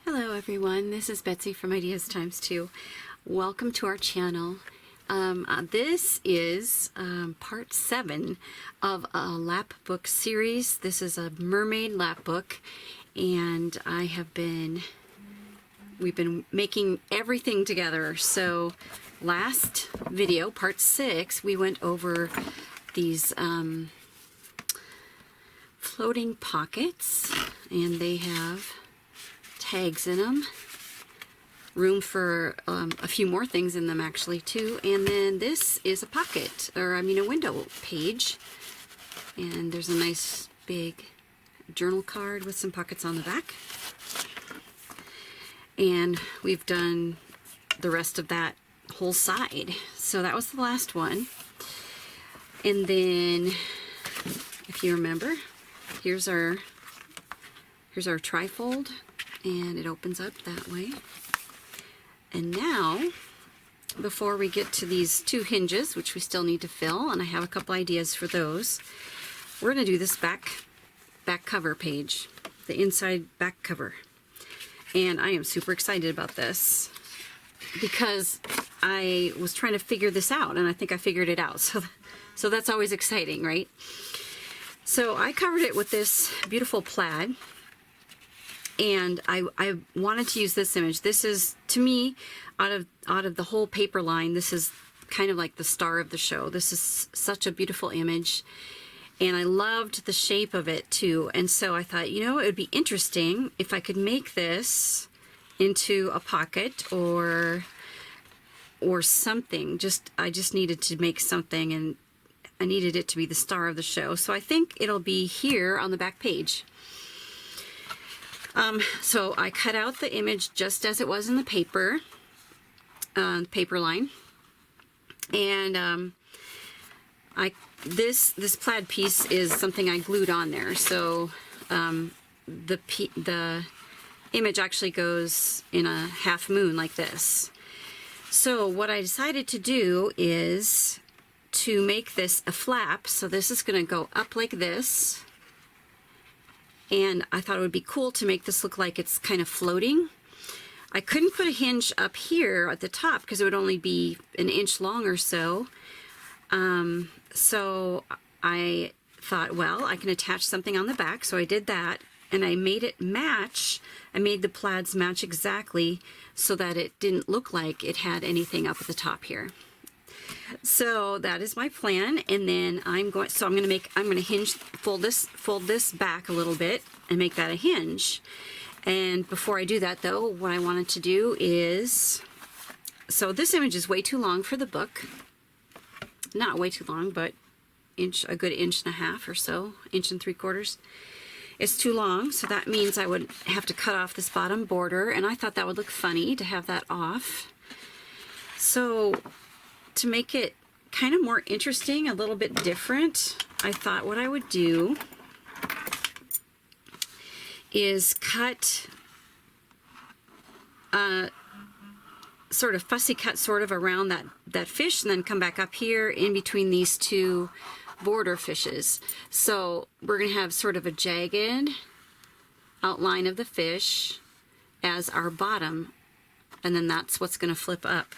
Hello everyone, this is Betsy from Ideas Times 2. Welcome to our channel. This is part 7 of a lap book series. This is a Mermaid Lapbook, and we've been making everything together. So last video, part 6, we went over these floating pockets, and they have tags in them, room for a few more things in them actually too. And then this is a pocket, or a window page, and there's a nice big journal card with some pockets on the back. And we've done the rest of that whole side. So that was the last one. And then, if you remember, here's our trifold, and it opens up that way. And now, before we get to these two hinges, which we still need to fill, and I have a couple ideas for those, we're going to do this back cover page, the inside back cover. And I am super excited about this because I was trying to figure this out, and I think I figured it out. So that's always exciting, right? So I covered it with this beautiful plaid. And I wanted to use this image. This is, to me, out of the whole paper line, this is kind of like the star of the show. This is such a beautiful image, and I loved the shape of it too. And so I thought, it would be interesting if I could make this into a pocket or something. I just needed to make something, and I needed it to be the star of the show. So I think it'll be here on the back page. So I cut out the image just as it was in the paper line, and this plaid piece is something I glued on there. So the image actually goes in a half moon like this. So what I decided to do is to make this a flap. So this is going to go up like this. And I thought it would be cool to make this look like it's kind of floating. I couldn't put a hinge up here at the top because it would only be an inch long or so. So I thought, well, I can attach something on the back. So I did that, and I made it match. I made the plaids match exactly so that it didn't look like it had anything up at the top here. So that is my plan, and then I'm going to hinge, fold this back a little bit and make that a hinge. And before I do that though, what I wanted to do is, so this image is way too long for the book. Not way too long, but a good inch and a half or so, 1 3/4. It's too long, so that means I would have to cut off this bottom border, and I thought that would look funny to have that off. So to make it kind of more interesting, a little bit different, I thought what I would do is cut sort of fussy cut sort of around that fish, and then come back up here in between these two border fishes. So we're going to have sort of a jagged outline of the fish as our bottom, and then that's what's going to flip up.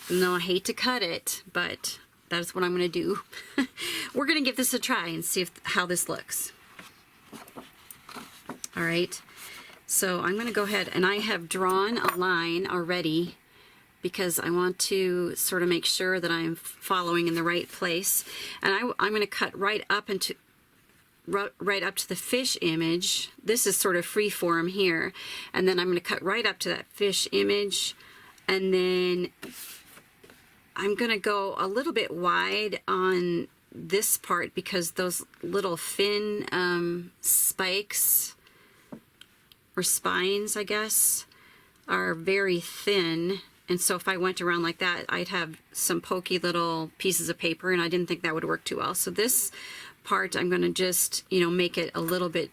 No, I hate to cut it, but that's what I'm going to do. We're going to give this a try and see how this looks. All right, so I'm going to go ahead, and I have drawn a line already because I want to sort of make sure that I'm following in the right place. And I'm going to cut right up to the fish image. This is sort of free form here, and then I'm going to cut right up to that fish image, and then I'm going to go a little bit wide on this part because those little fin spikes or spines, I guess, are very thin. And so if I went around like that, I'd have some pokey little pieces of paper, and I didn't think that would work too well. So this part, I'm going to just, make it a little bit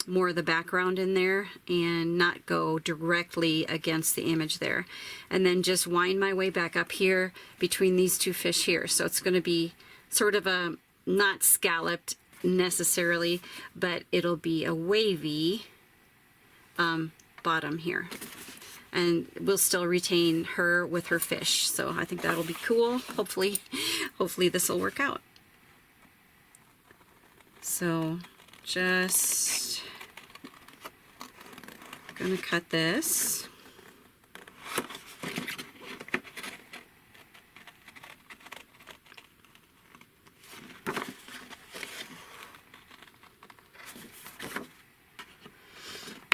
more of the background in there and not go directly against the image there. And then just wind my way back up here between these two fish here. So it's going to be sort of a, not scalloped necessarily, but it'll be a wavy bottom here. And we'll still retain her with her fish. So I think that'll be cool. Hopefully this will work out. So just gonna cut this.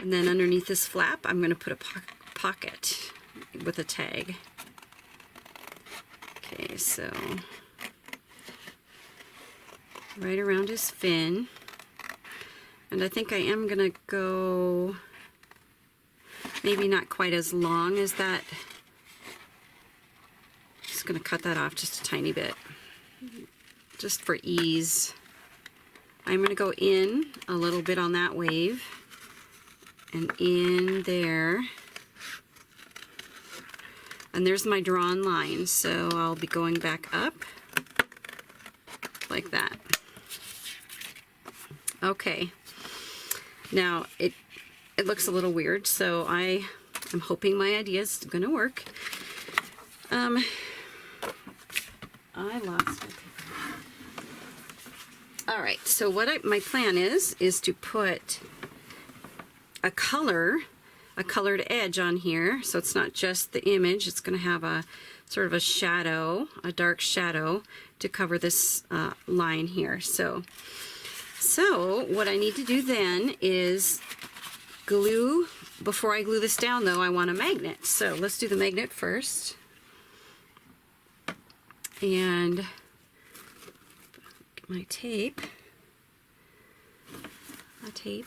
And then underneath this flap, I'm going to put a pocket with a tag. Okay, so right around his fin. And I think I am going to go maybe not quite as long as that. Just going to cut that off just a tiny bit, just for ease. I'm going to go in a little bit on that wave. And in there, and there's my drawn line, so I'll be going back up like that. Okay, now it looks a little weird, so I'm hoping my idea is gonna work. I lost it. All right, so what my plan is to put a colored edge on here, so it's not just the image. It's going to have a sort of a shadow, a dark shadow to cover this line here. So what I need to do then is glue. Before I glue this down though, I want a magnet. So let's do the magnet first. And get my tape. Tape.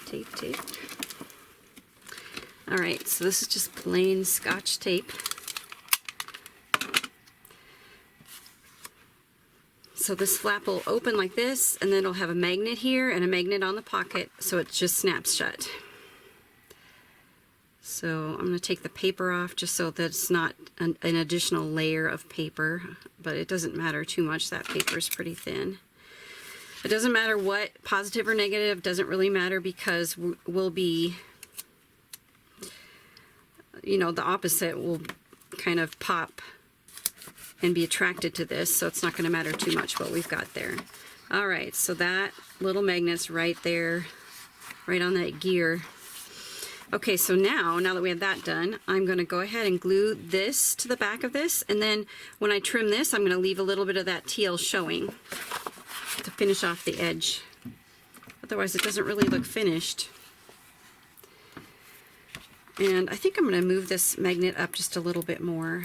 All right, so this is just plain Scotch tape. So this flap will open like this, and then it'll have a magnet here and a magnet on the pocket, so it just snaps shut. So I'm going to take the paper off just so that it's not an additional layer of paper, but it doesn't matter too much. That paper is pretty thin. It doesn't matter what, positive or negative, doesn't really matter, because we'll be, you know, the opposite will kind of pop and be attracted to this, so it's not going to matter too much what we've got there. All right, so that little magnet's right there, right on that gear. Okay, so now that we have that done, I'm going to go ahead and glue this to the back of this, and then when I trim this, I'm going to leave a little bit of that teal showing to finish off the edge. Otherwise it doesn't really look finished. And I think I'm going to move this magnet up just a little bit more.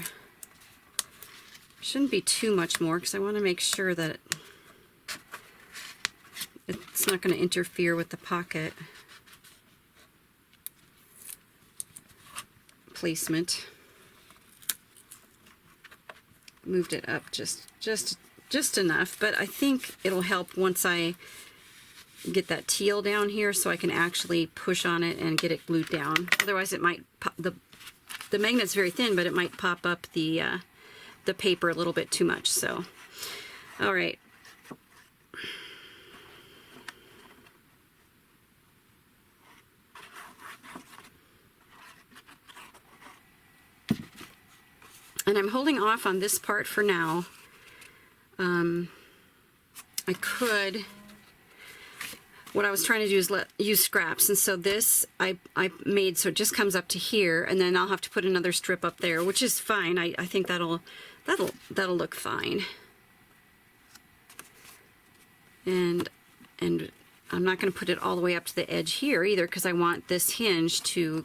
Shouldn't be too much more, because I want to make sure that it's not going to interfere with the pocket placement. Moved it up just enough, but I think it'll help once I get that teal down here, so I can actually push on it and get it glued down. Otherwise it might pop, the magnet's very thin, but it might pop up the paper a little bit too much. So all right, and I'm holding off on this part for now. I could, what I was trying to do is use scraps, and so this I made so it just comes up to here, and then I'll have to put another strip up there, which is fine. I think that'll look fine. And I'm not going to put it all the way up to the edge here either, because I want this hinge to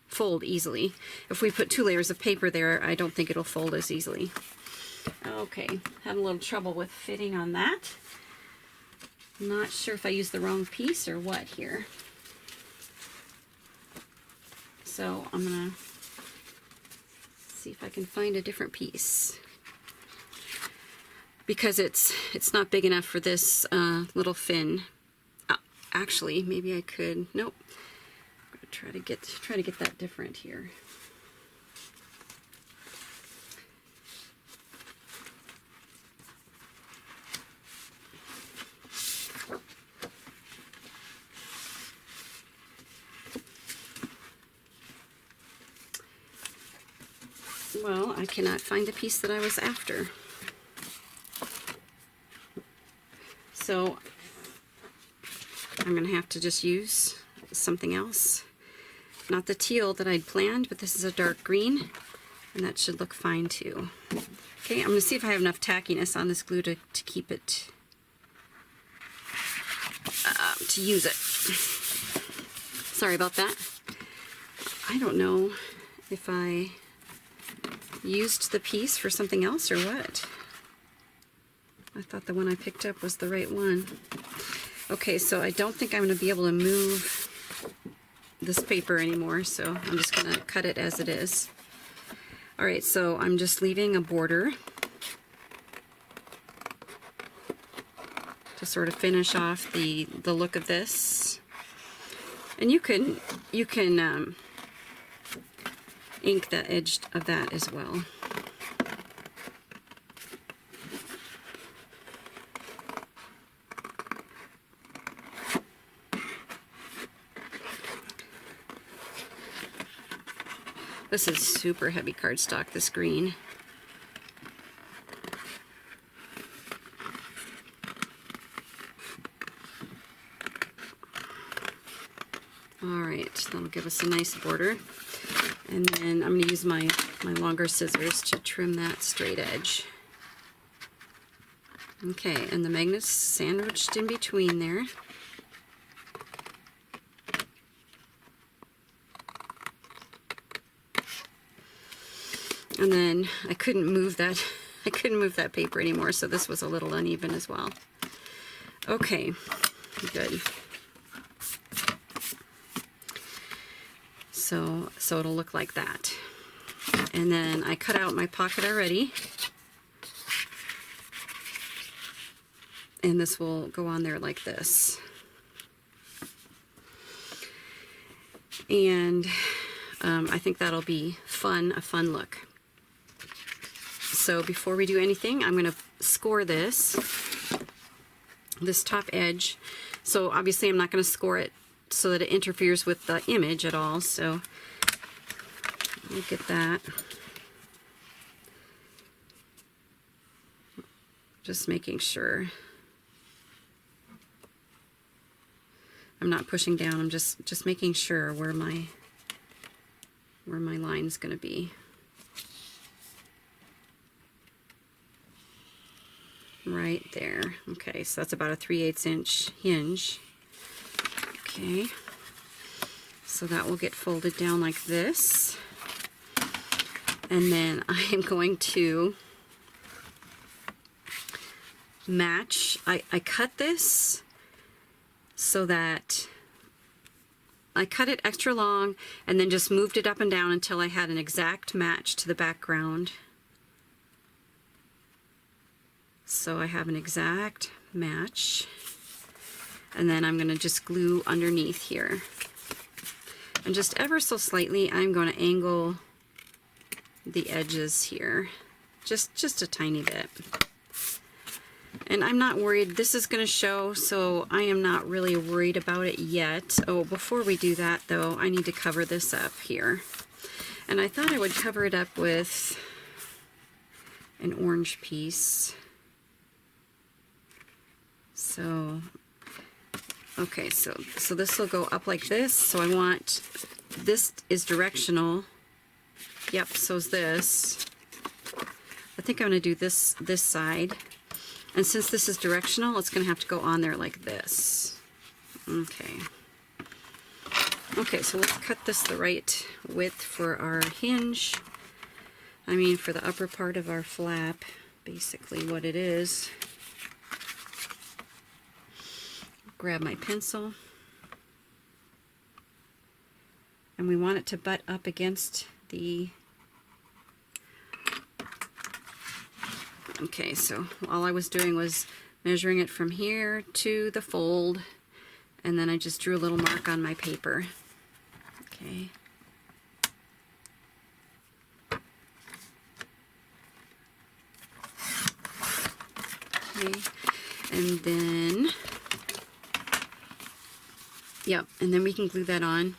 fold easily. If we put 2 layers of paper there, I don't think it'll fold as easily. Okay, had a little trouble with fitting on that. Not sure if I used the wrong piece or what here. So I'm gonna see if I can find a different piece, because it's not big enough for this little fin. Actually, maybe I could. Nope. I'm gonna try to get that different here. Well, I cannot find the piece that I was after. So I'm going to have to just use something else. Not the teal that I'd planned, but this is a dark green, and that should look fine too. Okay, I'm going to see if I have enough tackiness on this glue to keep it, to use it. Sorry about that. I don't know if I used the piece for something else or what. I thought the one I picked up was the right one. Okay, so I don't think I'm going to be able to move this paper anymore, so I'm just going to cut it as it is. Alright, so I'm just leaving a border to sort of finish off the look of this. And you can ink the edge of that as well. This is super heavy cardstock, this green. Alright, that'll give us a nice border. And then I'm going to use my longer scissors to trim that straight edge. Okay, and the magnet's sandwiched in between there. And then I couldn't move that paper anymore, so this was a little uneven as well. Okay, good. So it'll look like that. And then I cut out my pocket already. And this will go on there like this. And I think that'll be a fun look. So before we do anything, I'm going to score this top edge. So obviously I'm not going to score it so that it interferes with the image at all. So look at that. Just making sure I'm not pushing down. I'm just making sure where my line's going to be. Right there. Okay, so that's about a 3/8 inch hinge. Okay, so that will get folded down like this. And then I am going to match. I cut this so that I cut it extra long and then just moved it up and down until I had an exact match to the background. So I have an exact match, and then I'm going to just glue underneath here. And just ever so slightly, I'm going to angle the edges here, just a tiny bit. And I'm not worried, this is going to show, so I am not really worried about it yet. Oh, before we do that though, I need to cover this up here. And I thought I would cover it up with an orange piece. So, okay, so this will go up like this. So I want, this is directional. Yep, so is this. I think I'm going to do this side. And since this is directional, it's going to have to go on there like this. Okay. Okay, so let's cut this the right width for our hinge. I mean, for the upper part of our flap, basically what it is. Grab my pencil. And we want it to butt up against the... Okay, so all I was doing was measuring it from here to the fold, and then I just drew a little mark on my paper. Okay. Okay, and then, yep, and then we can glue that on.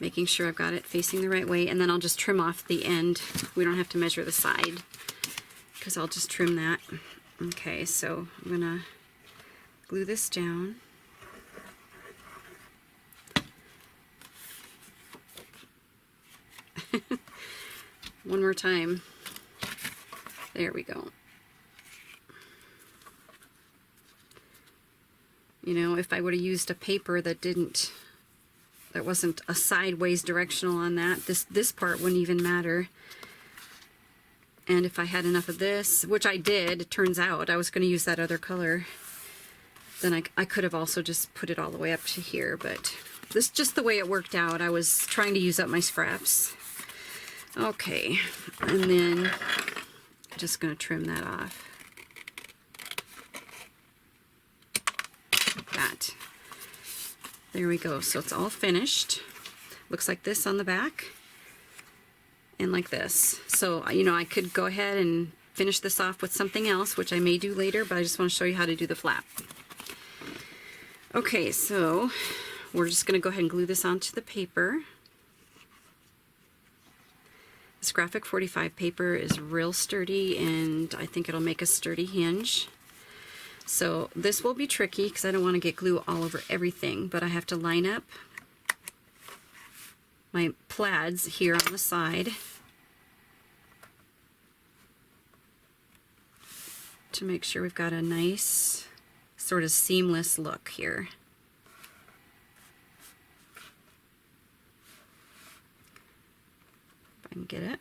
making sure I've got it facing the right way, and then I'll just trim off the end. We don't have to measure the side because I'll just trim that. Okay, so I'm gonna glue this down. One more time. There we go. You know, if I would have used a paper that wasn't a sideways directional on that, this part wouldn't even matter. And if I had enough of this, which I did, it turns out, I was going to use that other color, then I could have also just put it all the way up to here, but this is just the way it worked out. I was trying to use up my scraps. Okay, and then I'm just going to trim that off. Like that. There we go. So it's all finished. Looks like this on the back and like this. So, you know, I could go ahead and finish this off with something else, which I may do later, but I just want to show you how to do the flap. Okay, so we're just going to go ahead and glue this onto the paper. This graphic 45 paper is real sturdy, and I think it'll make a sturdy hinge. So this will be tricky because I don't want to get glue all over everything, but I have to line up my plaids here on the side to make sure we've got a nice sort of seamless look here. If I can get it.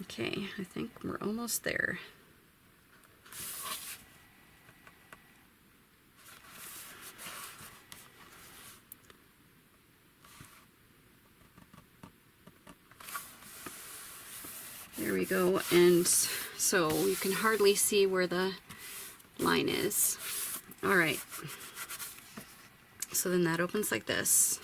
Okay, I think we're almost there. There we go, and so you can hardly see where the line is. All right, so then that opens like this.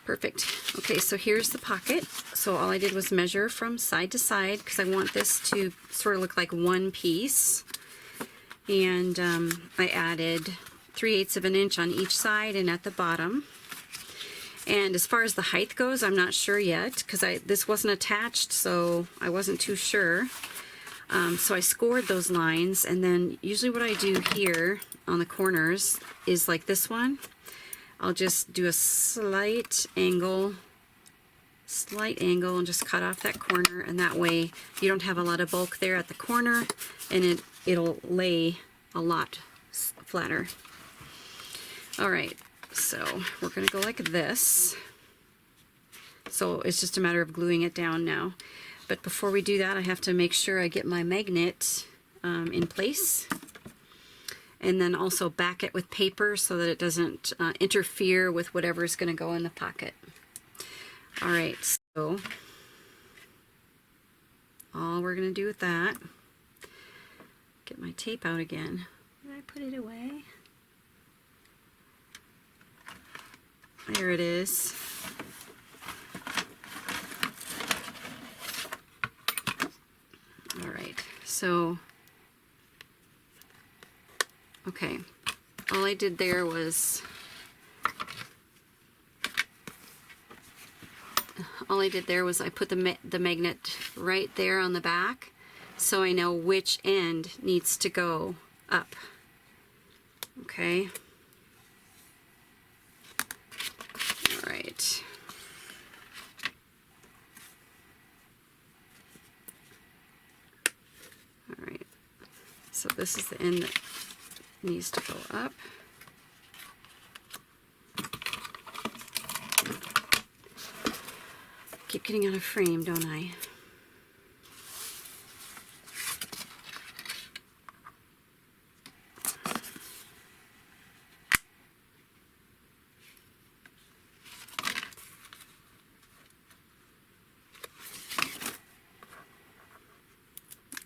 Perfect. Okay, so here's the pocket. So all I did was measure from side to side because I want this to sort of look like one piece. And I added 3/8 of an inch on each side and at the bottom. And as far as the height goes, I'm not sure yet because this wasn't attached, so I wasn't too sure. So I scored those lines, and then usually what I do here on the corners is like this one. I'll just do a slight angle and just cut off that corner, and that way you don't have a lot of bulk there at the corner, and it'll lay a lot flatter. All right, so we're gonna go like this. So it's just a matter of gluing it down now. But before we do that, I have to make sure I get my magnet in place. And then also back it with paper so that it doesn't interfere with whatever is going to go in the pocket. All right, so all we're going to do with that, get my tape out again. Did I put it away? There it is. All right, so okay, all I did there was I put the magnet right there on the back so I know which end needs to go up. Okay. All right. All right. So this is the end that needs to go up. Keep getting out of frame, don't I?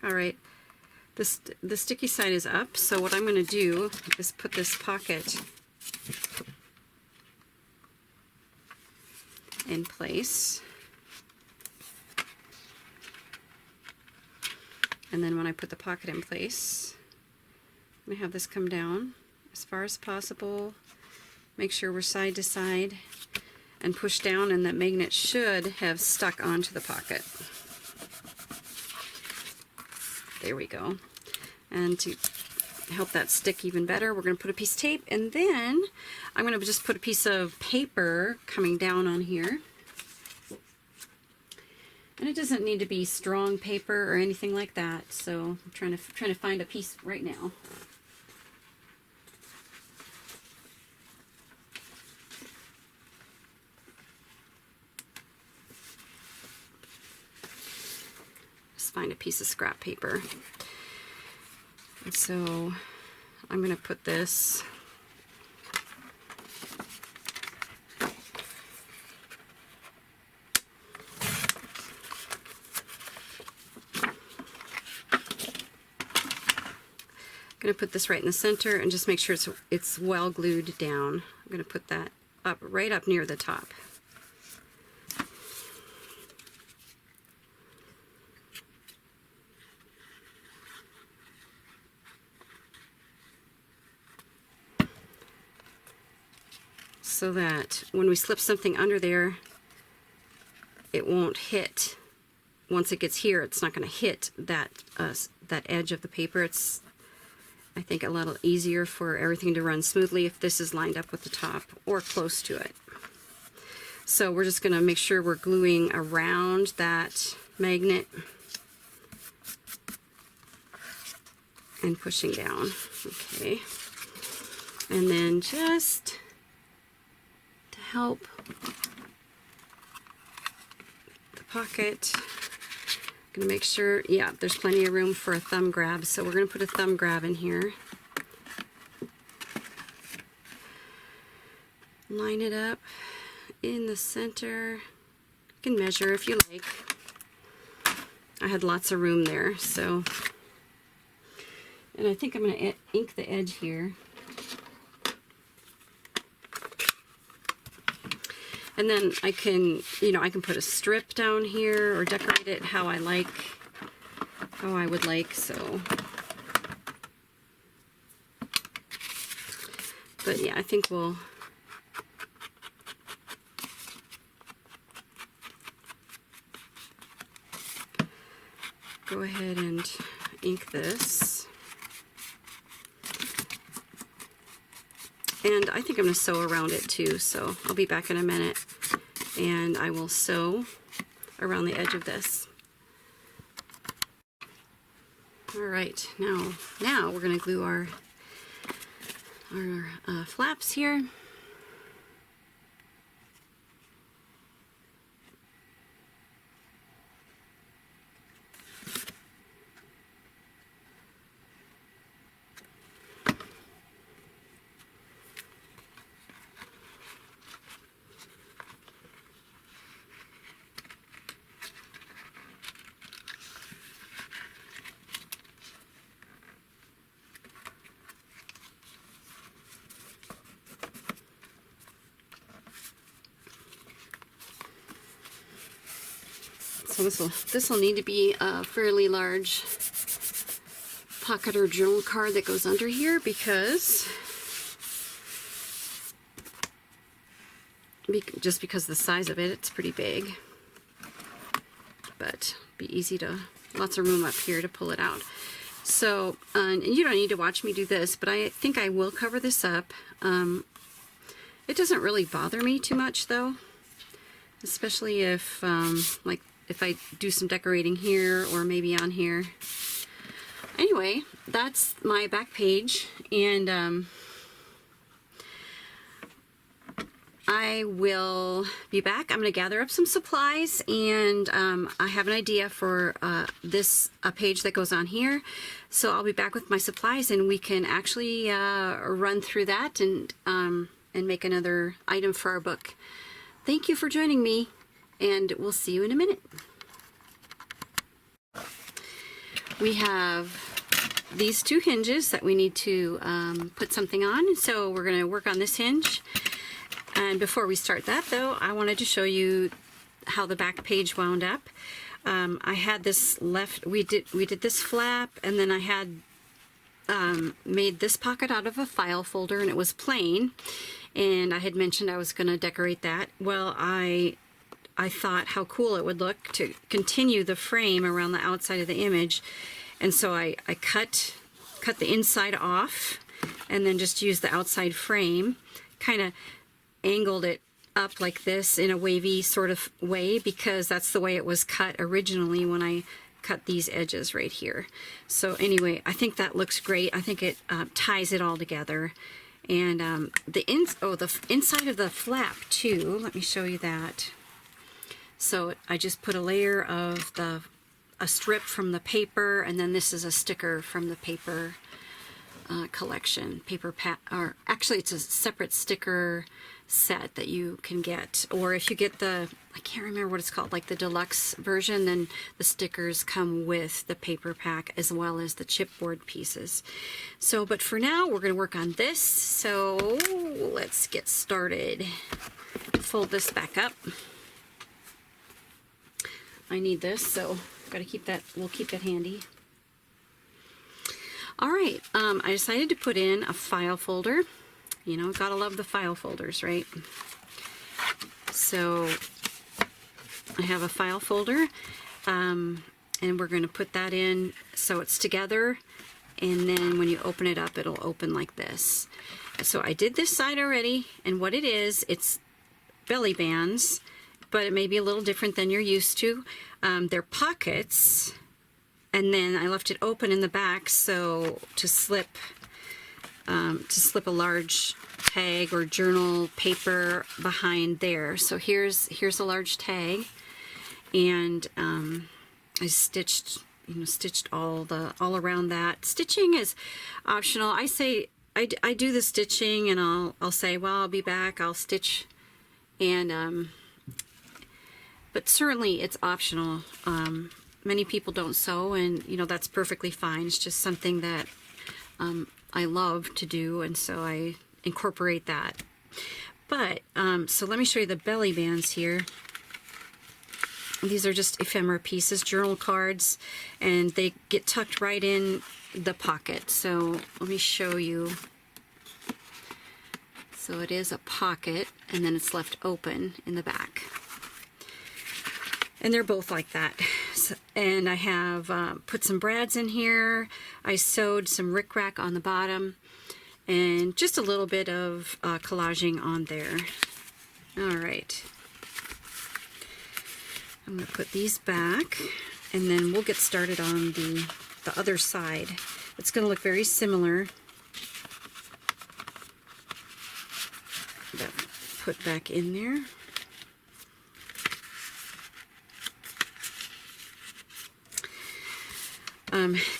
All right. The sticky side is up, so what I'm going to do is put this pocket in place. And then when I put the pocket in place, I'm going to have this come down as far as possible. Make sure we're side to side and push down, and that magnet should have stuck onto the pocket. There we go. And to help that stick even better, we're going to put a piece of tape, and then I'm going to just put a piece of paper coming down on here. And it doesn't need to be strong paper or anything like that, so I'm trying to find a piece right now. Just find a piece of scrap paper. And so I'm going to put this right in the center and just make sure it's well glued down. I'm going to put that up right up near the top. So that when we slip something under there, it won't hit. Once it gets here, it's not going to hit that edge of the paper. It's, I think, a little easier for everything to run smoothly if this is lined up with the top or close to it. So we're just going to make sure we're gluing around that magnet and pushing down. Okay. And then just to help the pocket, I'm going to make sure, yeah, there's plenty of room for a thumb grab, so we're going to put a thumb grab in here. Line it up in the center. You can measure if you like. I had lots of room there, so. And I think I'm going to ink the edge here. And then I can, I can put a strip down here or decorate it how I would like, so. But yeah, I think we'll go ahead and ink this. And I think I'm going to sew around it too, so I'll be back in a minute and I will sew around the edge of this. Alright, now we're going to glue our flaps here. So this will need to be a fairly large pocket or journal card that goes under here because just because of the size of it, it's pretty big. But be easy to, lots of room up here to pull it out. So, and you don't need to watch me do this, but I think I will cover this up. It doesn't really bother me too much though, especially if like if I do some decorating here or maybe on here. Anyway, that's my back page, and I will be back. I'm going to gather up some supplies, and I have an idea for a page that goes on here. So I'll be back with my supplies, and we can actually run through that and make another item for our book. Thank you for joining me, and we'll see you in a minute. We have these two hinges that we need to put something on, so we're going to work on this hinge. And before we start that though, I wanted to show you how the back page wound up. I had this left, we did this flap, and then I had made this pocket out of a file folder, and it was plain, and I had mentioned I was going to decorate that. Well, I thought how cool it would look to continue the frame around the outside of the image, and so I cut the inside off and then just used the outside frame, kind of angled it up like this in a wavy sort of way, because that's the way it was cut originally when I cut these edges right here. So anyway, I think that looks great. I think it ties it all together. And the inside of the flap too, let me show you that. So I just put a layer of a strip from the paper, and then this is a sticker from the paper collection, or actually it's a separate sticker set that you can get, or if you get the, I can't remember what it's called, like the deluxe version, then the stickers come with the paper pack as well as the chipboard pieces. So, but for now we're going to work on this, so let's get started. Fold this back up. I need this, so got to keep that, we'll keep that handy. All right, I decided to put in a file folder. You know, gotta love the file folders, right? So I have a file folder, and we're going to put that in so it's together, and then when you open it up, it'll open like this. So I did this side already, and what it is, it's belly bands, but it may be a little different than you're used to. They're pockets, and then I left it open in the back so to slip a large tag or journal paper behind there. So here's a large tag, and I stitched all around that. Stitching is optional. I say I do the stitching, and I'll say, well, I'll be back, I'll stitch, and but certainly it's optional. Many people don't sew, and you know, that's perfectly fine. It's just something that I love to do, and so I incorporate that. But so let me show you the belly bands here. These are just ephemera pieces, journal cards, and they get tucked right in the pocket. So let me show you. So it is a pocket, and then it's left open in the back. And they're both like that. So, and I have put some brads in here. I sewed some rickrack on the bottom, and just a little bit of collaging on there. All right. I'm going to put these back, and then we'll get started on the other side. It's going to look very similar. Put back in there.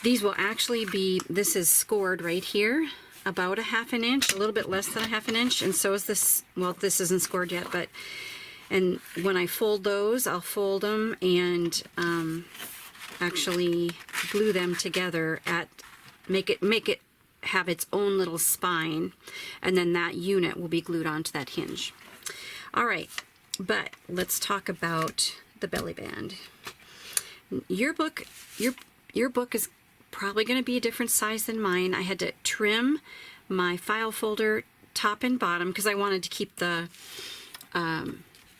These will actually be, this is scored right here, about 1/2 inch, a little bit less than 1/2 inch, and so is this. Well, this isn't scored yet, but, and when I fold those, I'll fold them and actually glue them together make it have its own little spine, and then that unit will be glued onto that hinge. All right, but let's talk about the belly band. Your book is probably going to be a different size than mine. I had to trim my file folder top and bottom because I wanted to keep the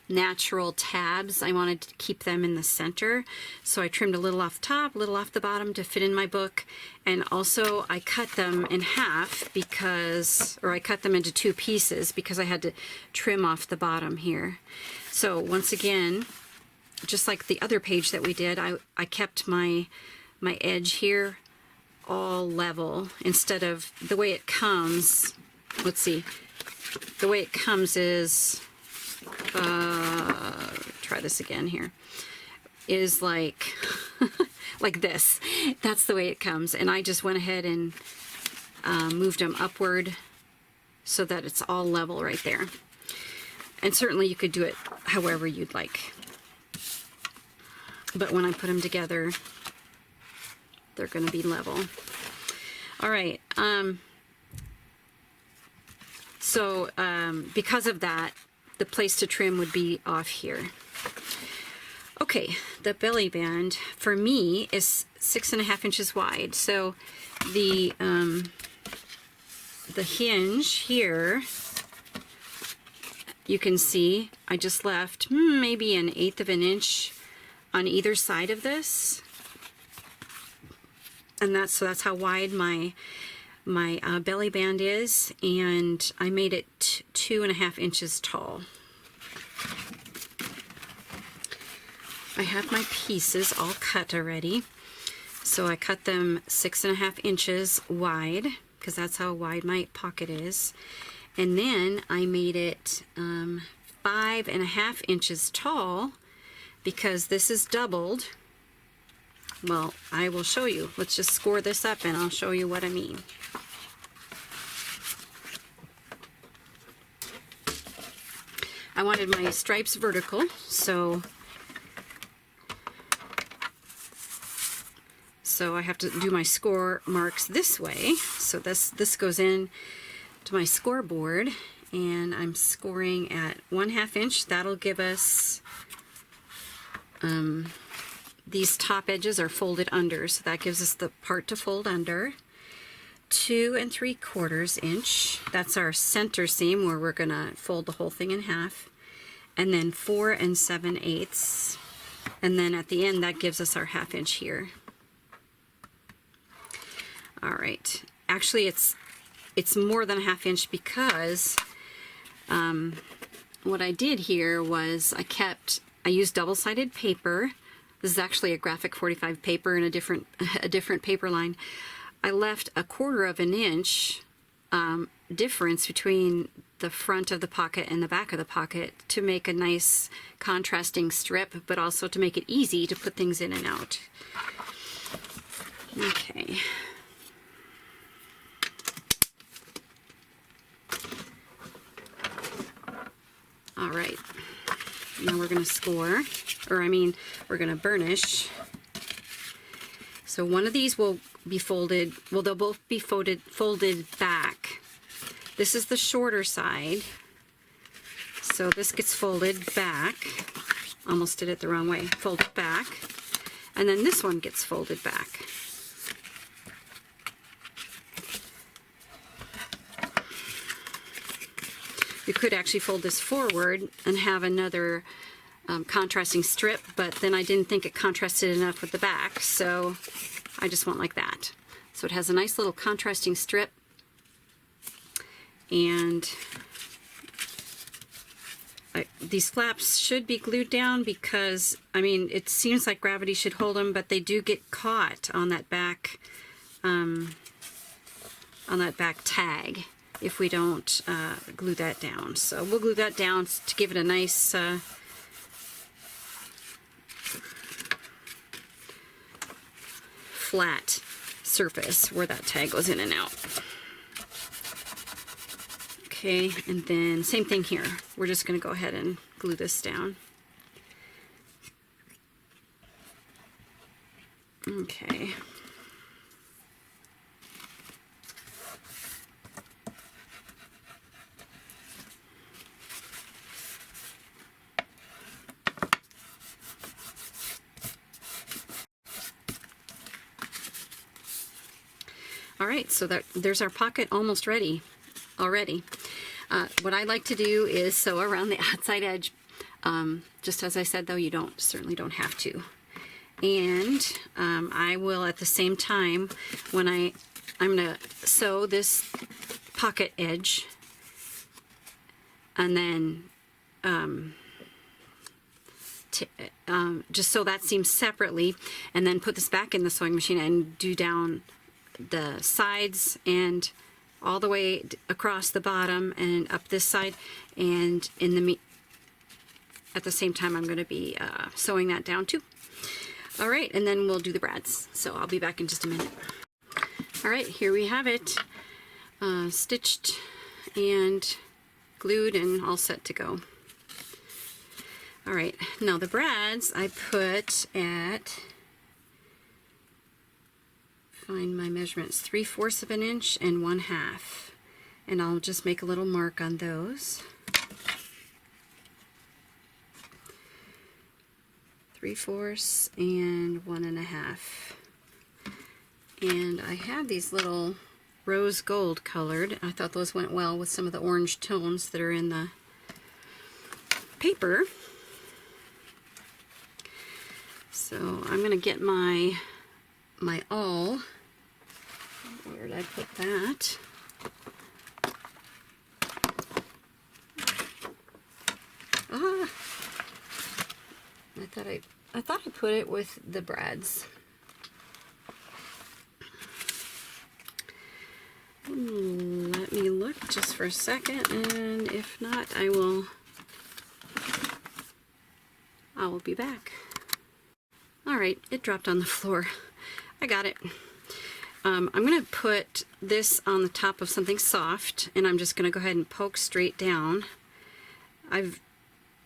natural tabs. I wanted to keep them in the center. So I trimmed a little off the top, a little off the bottom to fit in my book. And also I cut them in half I cut them into 2 pieces because I had to trim off the bottom here. So once again, just like the other page that we did, I kept my edge here all level instead of the way it comes. Let's see, the way it comes is try this again here, is like like this. That's the way it comes, and I just went ahead and moved them upward so that it's all level right there. And certainly you could do it however you'd like, but when I put them together, they're going to be level. All right. Because of that, the place to trim would be off here. Okay, the belly band for me is 6.5 inches wide. So the hinge here, you can see I just left maybe 1/8 of an inch on either side of this, and that's how wide my belly band is, and I made it 2.5 inches tall. I have my pieces all cut already, so I cut them 6.5 inches wide because that's how wide my pocket is. And then I made it 5.5 inches tall because this is doubled. Well, I will show you. Let's just score this up and I'll show you what I mean. I wanted my stripes vertical, so I have to do my score marks this way. So this goes in to my scoreboard, and I'm scoring at 1/2 inch. That'll give us, these top edges are folded under, so that gives us the part to fold under. 2 3/4 inch, that's our center seam where we're gonna fold the whole thing in half. And then 4 7/8, and then at the end that gives us our 1/2 inch here. All right, actually it's more than a 1/2 inch because what I did here was I used double-sided paper. This is actually a graphic 45 paper in a different paper line. I left 1/4 of an inch difference between the front of the pocket and the back of the pocket to make a nice contrasting strip, but also to make it easy to put things in and out. Okay. All right, now we're going to score, we're going to burnish. So one of these will be folded, well, they'll both be folded back. This is the shorter side, so this gets folded back. Almost did it the wrong way. Folded back, and then this one gets folded back. You could actually fold this forward and have another contrasting strip, but then I didn't think it contrasted enough with the back, so I just went like that. So it has a nice little contrasting strip, and these flaps should be glued down because, I mean, it seems like gravity should hold them, but they do get caught on that back tag if we don't glue that down. So we'll glue that down to give it a nice flat surface where that tag goes in and out. Okay, and then same thing here. We're just going to go ahead and glue this down. Okay. All right, so there's our pocket almost ready already. What I like to do is sew around the outside edge. Just as I said, though, you certainly don't have to. And I will, at the same time, when I'm going to sew this pocket edge, and then just sew that seam separately, and then put this back in the sewing machine and do down the sides and all the way across the bottom and up this side, and at the same time I'm going to be sewing that down too. All right, and then we'll do the brads. So I'll be back in just a minute. All right, here we have it, stitched and glued and all set to go. All right, now the brads I put at, find my measurements, 3/4 of an inch and 1/2, and I'll just make a little mark on those. 3/4 and 1.5. And I have these little rose gold colored. I thought those went well with some of the orange tones that are in the paper. So I'm going to get my awl. Where did I put that? Ah, I thought I put it with the brads. Let me look just for a second, and if not, I will be back. All right, it dropped on the floor. I got it. I'm going to put this on the top of something soft, and I'm just going to go ahead and poke straight down. I've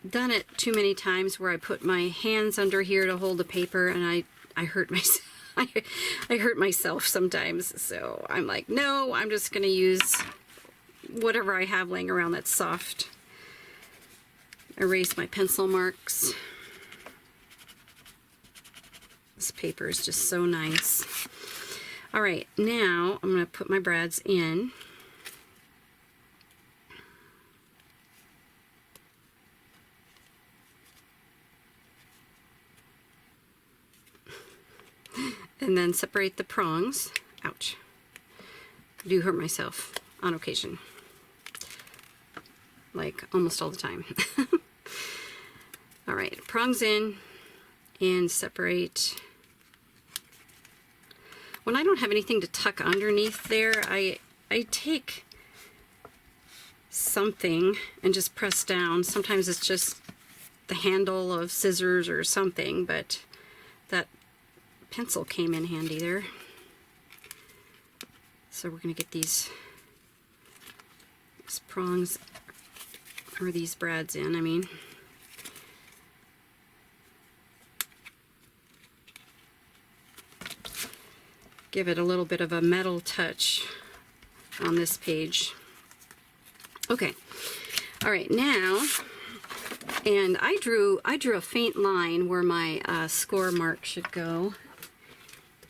done it too many times where I put my hands under here to hold the paper, and I hurt myself. I hurt myself sometimes, so I'm like, no, I'm just going to use whatever I have laying around that's soft. Erase my pencil marks. This paper is just so nice. All right, now I'm going to put my brads in. And then separate the prongs. Ouch. I do hurt myself on occasion. Like almost all the time. All right, prongs in and separate. When I don't have anything to tuck underneath there, I take something and just press down. Sometimes it's just the handle of scissors or something, but that pencil came in handy there. So we're going to get these prongs, or these brads in, I mean. Give it a little bit of a metal touch on this page. Okay, all right, now, and I drew a faint line where my score mark should go,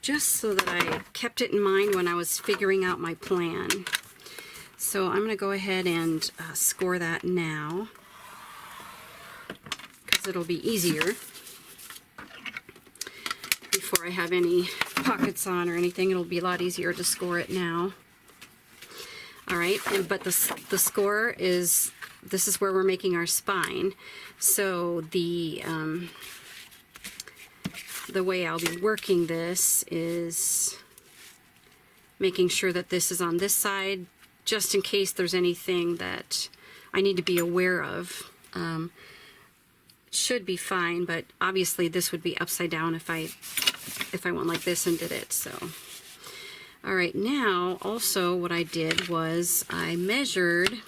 just so that I kept it in mind when I was figuring out my plan. So I'm going to go ahead and score that now, because it'll be easier before I have any pockets on or anything. It'll be a lot easier to score it now. All right, but the score is, this is where we're making our spine. So the way I'll be working this is making sure that this is on this side, just in case there's anything that I need to be aware of. Should be fine, but obviously this would be upside down if I went like this and did it. So, all right, now also what I did was I measured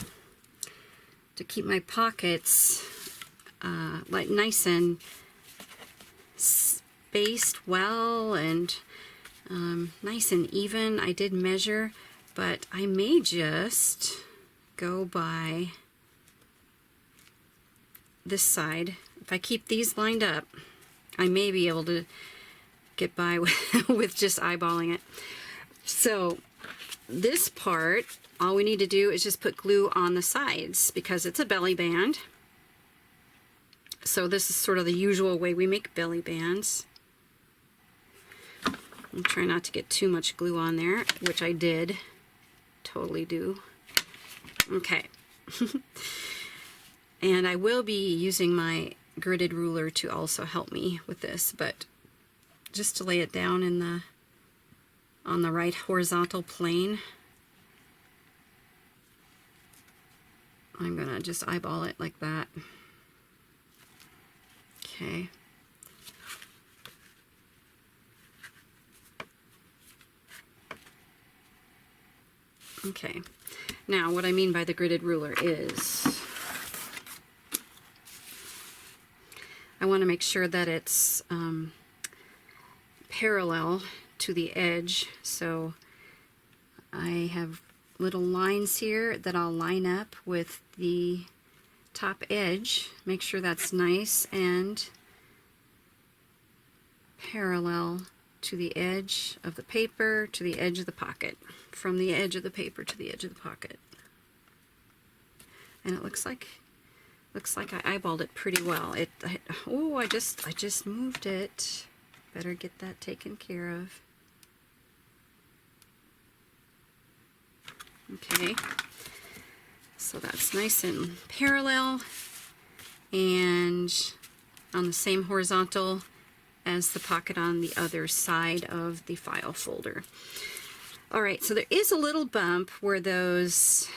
to keep my pockets like nice and spaced well and nice and even. I did measure, but I may just go by this side. If I keep these lined up, I may be able to get by with just eyeballing it. So this part, all we need to do is just put glue on the sides because it's a belly band. So this is sort of the usual way we make belly bands. I'm trying not to get too much glue on there, which I did totally do. Okay. And I will be using my gridded ruler to also help me with this, but just to lay it down in on the right horizontal plane, I'm gonna just eyeball it like that. Okay. Okay. Now, what I mean by the gridded ruler is I want to make sure that it's parallel to the edge. So I have little lines here that I'll line up with the top edge. Make sure that's nice and parallel to the edge of the paper to the edge of the pocket, from the edge of the paper to the edge of the pocket. And it looks like I eyeballed it pretty well. Oh, I just moved it. Better get that taken care of. Okay, so that's nice and parallel and on the same horizontal as the pocket on the other side of the file folder. All right, so there is a little bump where those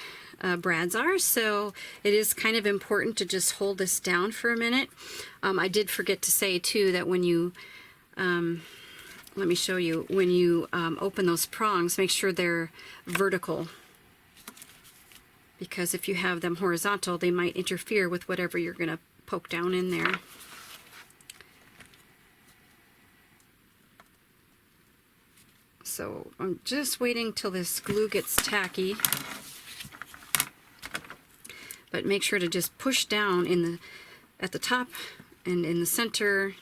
brads are, so it is kind of important to just hold this down for a minute. I did forget to say too that when you let me show you, when you open those prongs, make sure they're vertical, because if you have them horizontal, they might interfere with whatever you're going to poke down in there. So I'm just waiting till this glue gets tacky, but make sure to just push down at the top and in the center.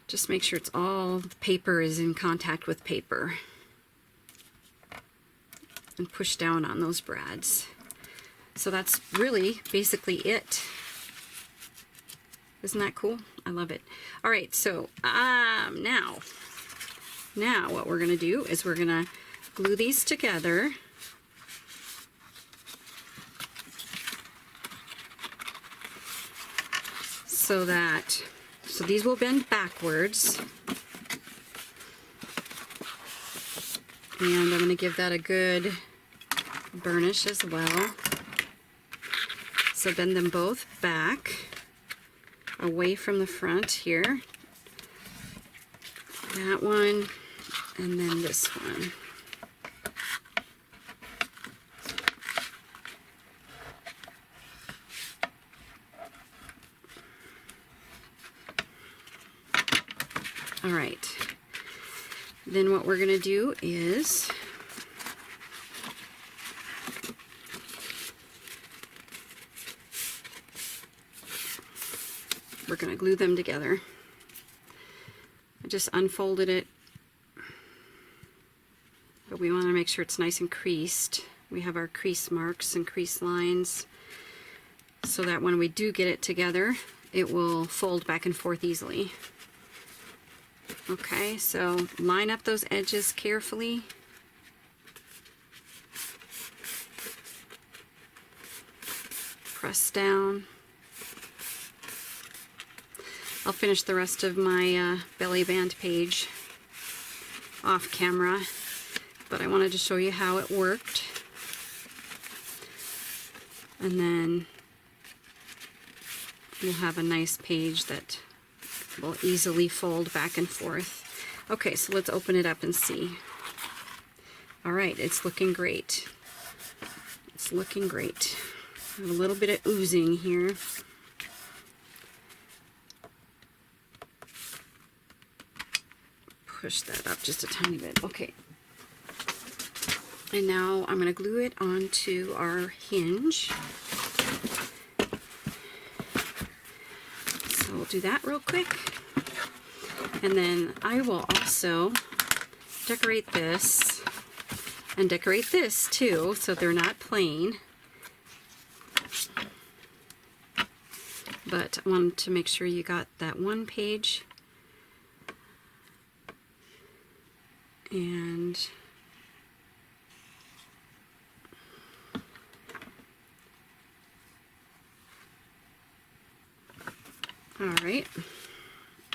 Just make sure it's all the paper is in contact with paper, and push down on those brads. So that's really basically it. Isn't that cool? I love it. All right, so now what we're gonna do is we're gonna glue these together. So these will bend backwards. And I'm gonna give that a good burnish as well. So bend them both back, away from the front here. That one, and then this one. All right. Then what we're going to do is we're going to glue them together. I just unfolded it, but we want to make sure it's nice and creased. We have our crease marks and crease lines so that when we do get it together, it will fold back and forth easily. Okay, so line up those edges carefully. Press down. I'll finish the rest of my belly band page off camera, but I wanted to show you how it worked. And then we'll have a nice page that will easily fold back and forth. Okay, so let's open it up and see. All right, it's looking great. It's looking great. I have a little bit of oozing here. Push that up just a tiny bit. Okay. And now I'm going to glue it onto our hinge. So we'll do that real quick. And then I will also decorate this and decorate this too, so they're not plain. But I wanted to make sure you got that one page. And all right,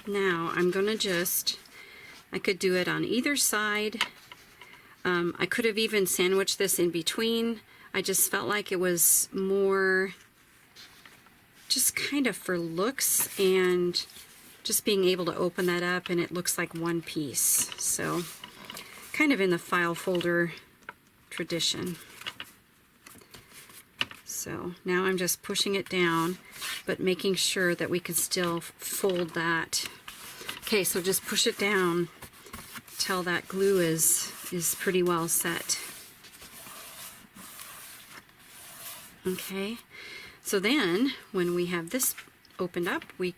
now I'm gonna I could do it on either side. I could have even sandwiched this in between. I just felt like it was more just kind of for looks and just being able to open that up and it looks like one piece. So kind of in the file folder tradition. So now I'm just pushing it down, but making sure that we can still fold that. Okay, so just push it down till that glue is pretty well set. Okay, so then when we have this opened up, we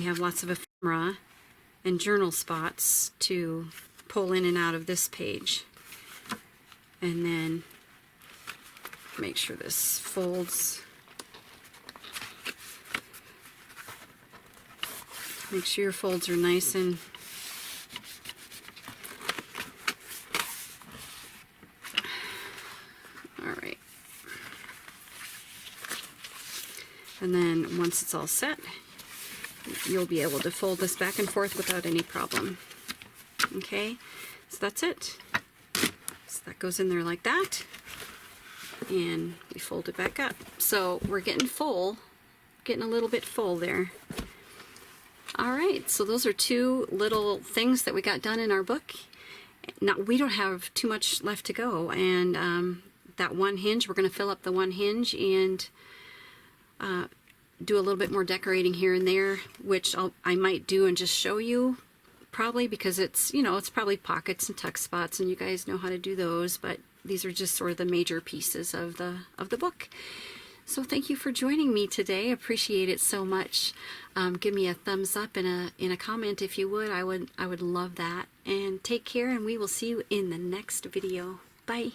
have lots of camera and journal spots to pull in and out of this page. And then make sure this folds. Make sure your folds are nice and all right. And then once it's all set, you'll be able to fold this back and forth without any problem. Okay, so that's it. So that goes in there like that, and we fold it back up. So we're getting full, getting a little bit full there. All right, so those are two little things that we got done in our book. Now, we don't have too much left to go, and that one hinge, we're going to fill up the one hinge and do a little bit more decorating here and there, which I might do and just show you probably, because it's, you know, it's probably pockets and tuck spots, and you guys know how to do those, but these are just sort of the major pieces of the book. So thank you for joining me today. Appreciate it so much. Give me a thumbs up and in a comment if you would. I would love that. And take care, and we will see you in the next video. Bye.